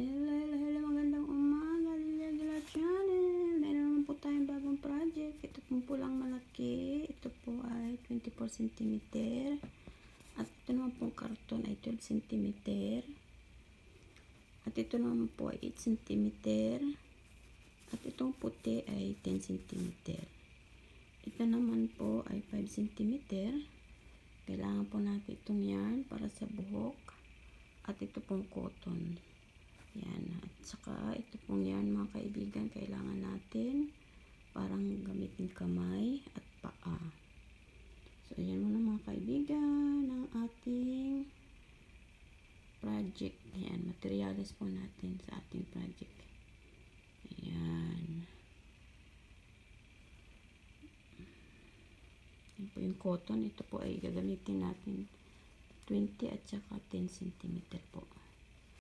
Hello, magandang umaga, Lila Channel. Meron naman po tayong bagong project. Ito pong pulang malaki. Ito po ay 24 cm. At ito naman pong karton ay 12 cm. At ito naman po ay 8 cm. At itong puti ay 10 cm. Ito naman po ay 5 cm. Kailangan po natin itong yarn para sa buhok. At ito pong cotton. Yan. At saka ito pong yan mga kaibigan, kailangan natin parang gamitin kamay at paa. So yan muna mga kaibigan ang ating project. Yan, materials po natin sa ating project. Ayan. Yan po yung cotton. Ito po ay gagamitin natin 20 at saka 10 cm po.